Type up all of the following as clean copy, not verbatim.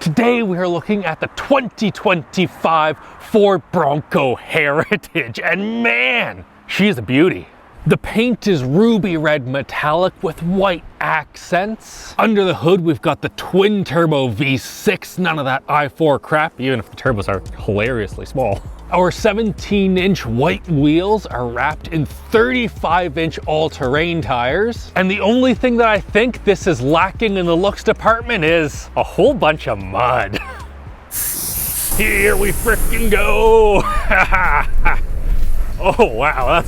Today we are looking at the 2025 Ford Bronco Heritage, and man, she is a beauty. The paint is ruby red metallic with white accents. Under the hood, we've got the twin turbo V6, none of that i4 crap, even if the turbos are hilariously small. Our 17-inch white wheels are wrapped in 35-inch all-terrain tires. And the only thing that I think this is lacking in the looks department is a whole bunch of mud. Here we frickin' go. Oh wow,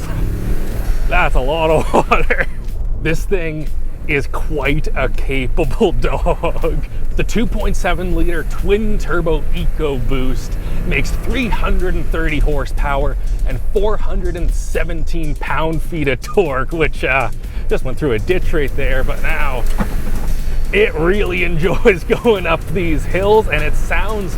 that's a lot of water. This thing is quite a capable dog. The 2.7 liter twin turbo EcoBoost makes 330 horsepower and 417 pound-feet of torque, which just went through a ditch right there, but now it really enjoys going up these hills, and it sounds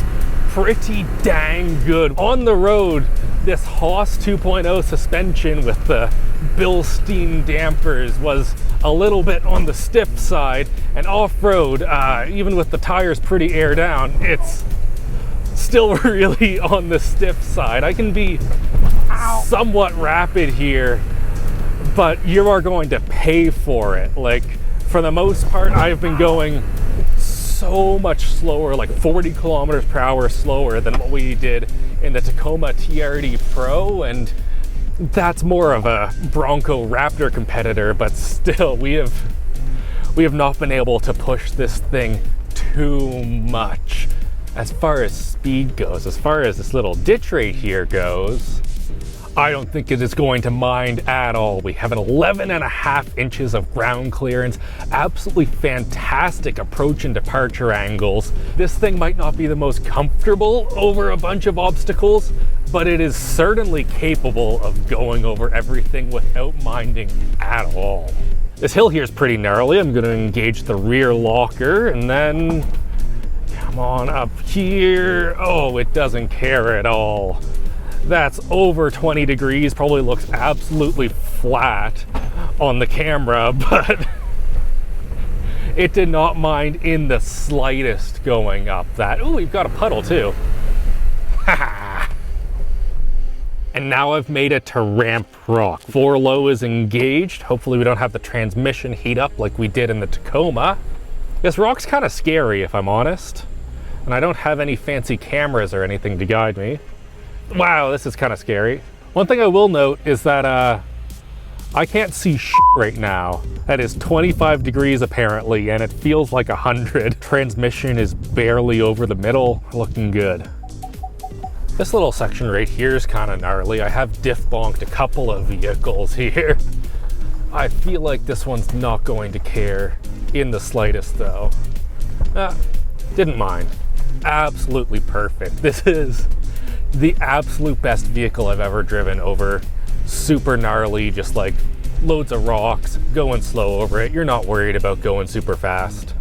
pretty dang good. On the road, this Haas 2.0 suspension with the Bilstein dampers was a little bit on the stiff side, and off-road, even with the tires pretty air down, it's still really on the stiff side. I can be somewhat rapid here, but you are going to pay for it. Like, for the most part, I've been going so much slower, like 40 kilometers per hour slower than what we did in the Tacoma TRD Pro, and that's more of a Bronco Raptor competitor, but still we have not been able to push this thing too much as far as speed goes. As far as this little ditch right here goes, I don't think it is going to mind at all. We have an 11.5 inches of ground clearance, absolutely fantastic approach and departure angles. This thing might not be the most comfortable over a bunch of obstacles, but it is certainly capable of going over everything without minding at all. This hill here is pretty gnarly. I'm going to engage the rear locker and then come on up here. Oh, it doesn't care at all. That's over 20 degrees, probably looks absolutely flat on the camera, but it did not mind in the slightest going up that. Ooh, we've got a puddle too. And now I've made it to ramp rock. 4 low is engaged. Hopefully we don't have the transmission heat up like we did in the Tacoma. This rock's kind of scary if I'm honest, and I don't have any fancy cameras or anything to guide me. Wow, this is kind of scary. One thing I will note is that I can't see shit right now. That is 25 degrees apparently, and it feels like 100. Transmission is barely over the middle, looking good. This little section right here is kind of gnarly. I have diff bonked a couple of vehicles here. I feel like this one's not going to care in the slightest though. Didn't mind. Absolutely perfect. This is the absolute best vehicle I've ever driven over super gnarly, just like loads of rocks, going slow over it. You're not worried about going super fast.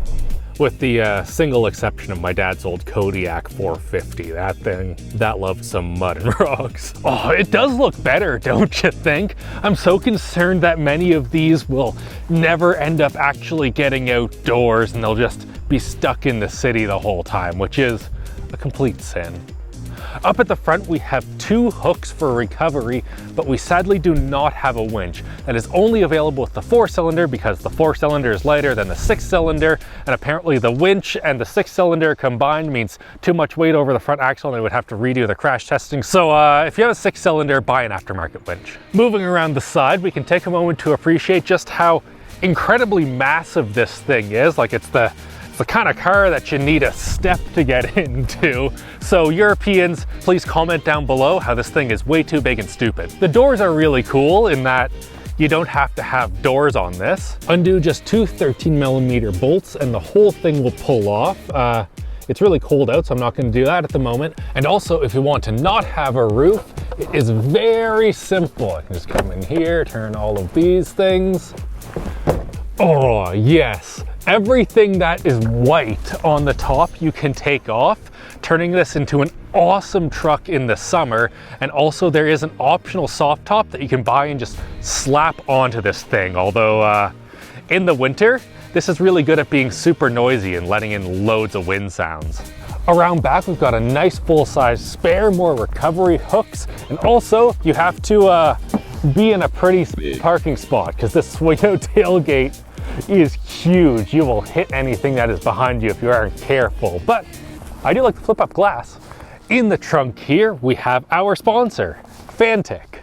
With the single exception of my dad's old Kodiak 450. That thing, that loved some mud and rocks. Oh, it does look better, don't you think? I'm so concerned that many of these will never end up actually getting outdoors and they'll just be stuck in the city the whole time, which is a complete sin. Up at the front, we have 2 hooks for recovery, but we sadly do not have a winch. That is only available with the 4-cylinder because the 4-cylinder is lighter than the 6-cylinder, and apparently the winch and the 6-cylinder combined means too much weight over the front axle and they would have to redo the crash testing. So if you have a 6-cylinder, buy an aftermarket winch. Moving around the side, we can take a moment to appreciate just how incredibly massive this thing is. Like it's the kind of car that you need a step to get into. So Europeans, please comment down below how this thing is way too big and stupid. The doors are really cool in that you don't have to have doors on this. Undo just 2 13mm bolts and the whole thing will pull off. It's really cold out, so I'm not going to do that at the moment. And also, if you want to not have a roof, it is very simple. I can just come in here, turn all of these things. Oh, yes. Everything that is white on the top you can take off, turning this into an awesome truck in the summer. And also there is an optional soft top that you can buy and just slap onto this thing. Although in the winter, this is really good at being super noisy and letting in loads of wind sounds. Around back, we've got a nice full-size spare, more recovery hooks, and also you have to be in a pretty parking spot because this swing-out tailgate is huge. You will hit anything that is behind you if you aren't careful, but I do like the flip-up glass. In the trunk here, we have our sponsor, Fanttik.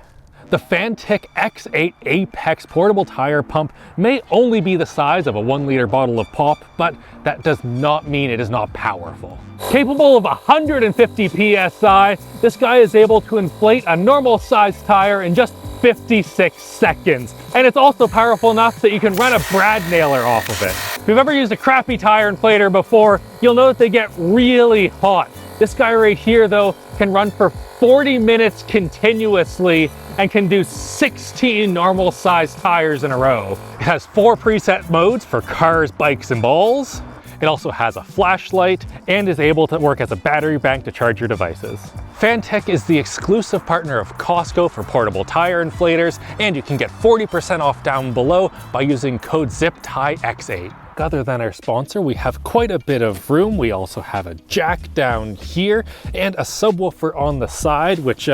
The Fanttik X8 Apex portable tire pump may only be the size of a 1-liter bottle of pop, but that does not mean it is not powerful. Capable of 150 PSI, this guy is able to inflate a normal sized tire in just 56 seconds. And it's also powerful enough that you can run a brad nailer off of it. If you've ever used a crappy tire inflator before, you'll know that they get really hot. This guy right here though can run for 40 minutes continuously and can do 16 normal sized tires in a row. It has 4 preset modes for cars, bikes, and balls. It also has a flashlight and is able to work as a battery bank to charge your devices. Fanttik is the exclusive partner of Costco for portable tire inflators, and you can get 40% off down below by using code ZIPTIEX8. Other than our sponsor, we have quite a bit of room. We also have a jack down here and a subwoofer on the side, which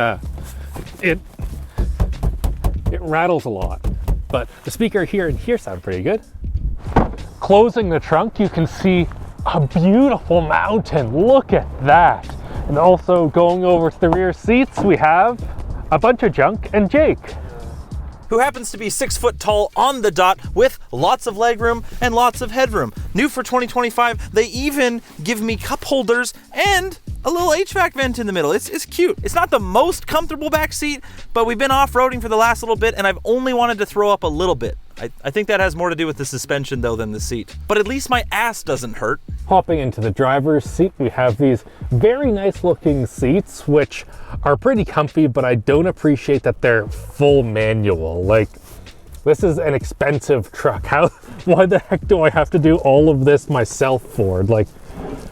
it rattles a lot. But the speaker here and here sound pretty good. Closing the trunk, you can see a beautiful mountain. Look at that. And also going over to the rear seats, we have a bunch of junk and Jake, who happens to be 6 foot tall on the dot with lots of legroom and lots of headroom. New for 2025, they even give me cup holders and a little HVAC vent in the middle. It's cute. It's not the most comfortable back seat, but we've been off-roading for the last little bit and I've only wanted to throw up a little bit. I think that has more to do with the suspension though than the seat. But at least my ass doesn't hurt. Hopping into the driver's seat, we have these very nice looking seats, which are pretty comfy, but I don't appreciate that they're full manual. Like, this is an expensive truck. Why the heck do I have to do all of this myself, Ford? Like,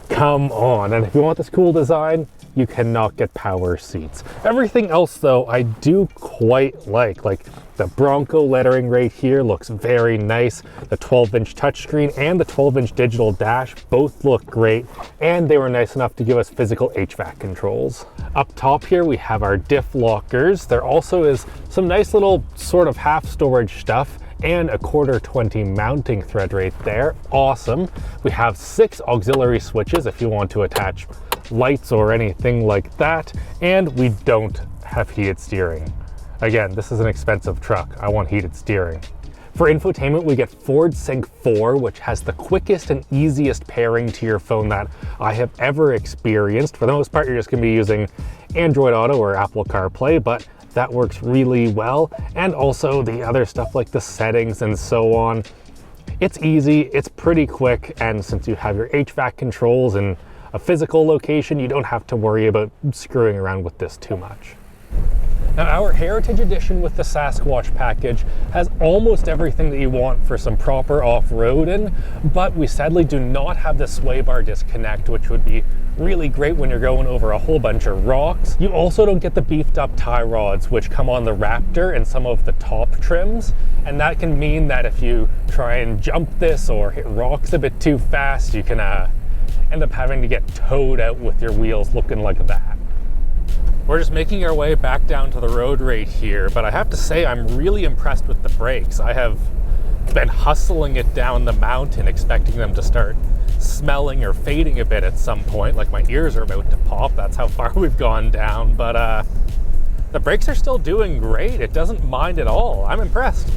come on. And if you want this cool design, you cannot get power seats. Everything else though, I do quite like the Bronco lettering right here looks very nice. The 12-inch touchscreen and the 12-inch digital dash both look great, and they were nice enough to give us physical HVAC controls. Up top here, we have our diff lockers. There also is some nice little sort of half storage stuff and a 1/4 mounting thread right there. Awesome. We have 6 auxiliary switches if you want to attach lights or anything like that, and we don't have heated steering. Again, this is an expensive truck. I want heated steering. For infotainment, we get Ford Sync 4, which has the quickest and easiest pairing to your phone that I have ever experienced. For the most part, you're just gonna be using Android Auto or Apple CarPlay, but that works really well. And also the other stuff like the settings and so on. It's easy, it's pretty quick, and since you have your HVAC controls in a physical location, you don't have to worry about screwing around with this too much. Now, our Heritage Edition with the Sasquatch package has almost everything that you want for some proper off-roading, but we sadly do not have the sway bar disconnect, which would be really great when you're going over a whole bunch of rocks. You also don't get the beefed up tie rods, which come on the Raptor and some of the top trims, and that can mean that if you try and jump this or hit rocks a bit too fast, you can end up having to get towed out with your wheels looking like that. We're just making our way back down to the road right here, but I have to say I'm really impressed with the brakes. I have been hustling it down the mountain, expecting them to start smelling or fading a bit at some point, like my ears are about to pop. That's how far we've gone down, but the brakes are still doing great. It doesn't mind at all. I'm impressed.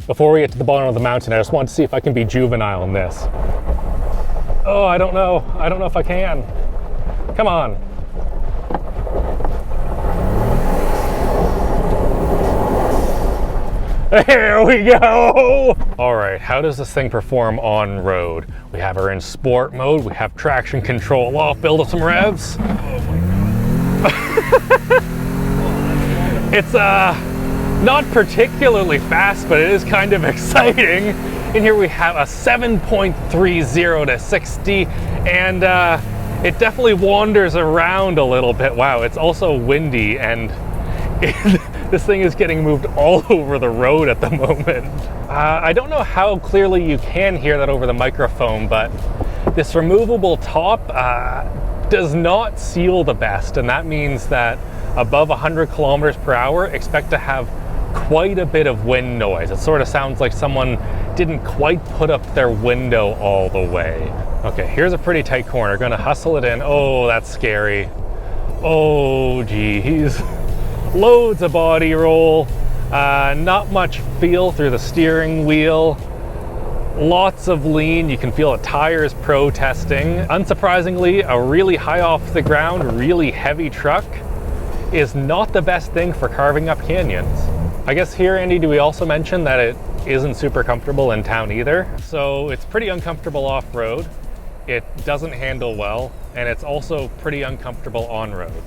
Before we get to the bottom of the mountain, I just want to see if I can be juvenile in this. Oh, I don't know. I don't know if I can. Come on. Here we go! All right, how does this thing perform on road? We have her in sport mode, we have traction control off, build some revs. It's not particularly fast, but it is kind of exciting. In here we have a 7.30 to 60, and it definitely wanders around a little bit. Wow, it's also windy, and This thing is getting moved all over the road at the moment. I don't know how clearly you can hear that over the microphone, but this removable top does not seal the best, and that means that above 100 kilometers per hour, expect to have quite a bit of wind noise. It sort of sounds like someone didn't quite put up their window all the way. Okay, here's a pretty tight corner. Gonna hustle it in. Oh, that's scary. Oh, geez. Loads of body roll. Not much feel through the steering wheel. Lots of lean. You can feel the tires protesting. Unsurprisingly, a really high off the ground, really heavy truck is not the best thing for carving up canyons. I guess here, Andy, do we also mention that it isn't super comfortable in town either? So it's pretty uncomfortable off-road, it doesn't handle well, and it's also pretty uncomfortable on-road.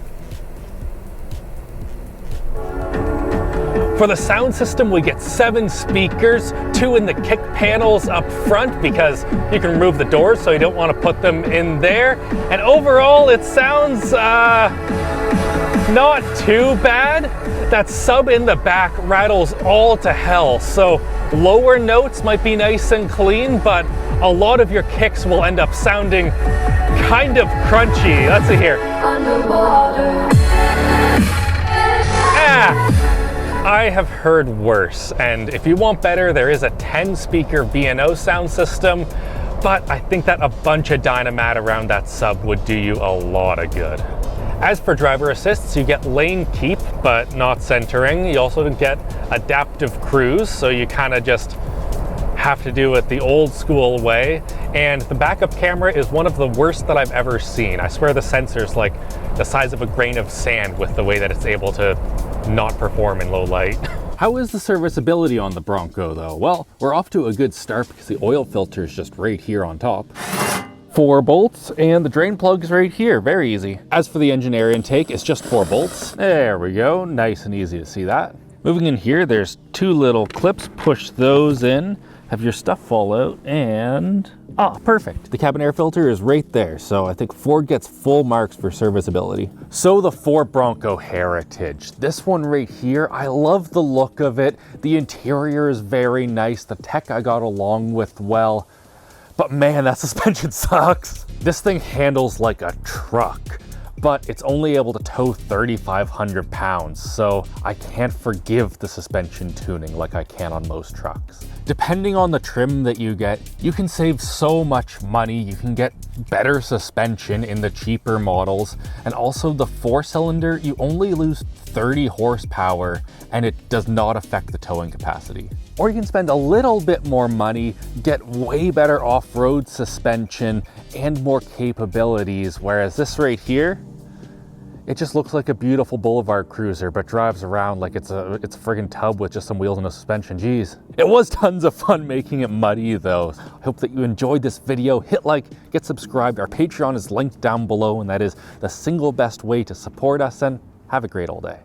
For the sound system, we get 7 speakers, 2 in the kick panels up front because you can remove the doors, so you don't want to put them in there. And overall, it sounds not too bad. That sub in the back rattles all to hell, so lower notes might be nice and clean, but a lot of your kicks will end up sounding kind of crunchy. Let's see here. Underwater. I have heard worse, and if you want better, there is a 10-speaker B&O sound system, but I think that a bunch of Dynamat around that sub would do you a lot of good. As for driver assists, you get lane keep, but not centering. You also get adaptive cruise, so you kind of just have to do it the old school way. And the backup camera is one of the worst that I've ever seen. I swear the sensor's like the size of a grain of sand with the way that it's able to not perform in low light. How is the serviceability on the Bronco though? Well, we're off to a good start because the oil filter is just right here on top. 4 bolts, and the drain plug's right here, very easy. As for the engine air intake, it's just 4 bolts. There we go, nice and easy to see that. Moving in here, there's 2 little clips, push those in, have your stuff fall out, and perfect. The cabin air filter is right there, so I think Ford gets full marks for serviceability. So the Ford Bronco Heritage, this one right here, I love the look of it. The interior is very nice, the tech I got along with well, but man, that suspension sucks. This thing handles like a truck, but it's only able to tow 3,500 pounds, so I can't forgive the suspension tuning like I can on most trucks. Depending on the trim that you get, you can save so much money. You can get better suspension in the cheaper models, and also the 4-cylinder, you only lose 30 horsepower and it does not affect the towing capacity. Or you can spend a little bit more money, get way better off-road suspension and more capabilities, whereas this right here, it just looks like a beautiful boulevard cruiser, but drives around like it's a friggin' tub with just some wheels and no suspension. Jeez. It was tons of fun making it muddy though. I hope that you enjoyed this video. Hit like, get subscribed. Our Patreon is linked down below, and that is the single best way to support us, and have a great all day.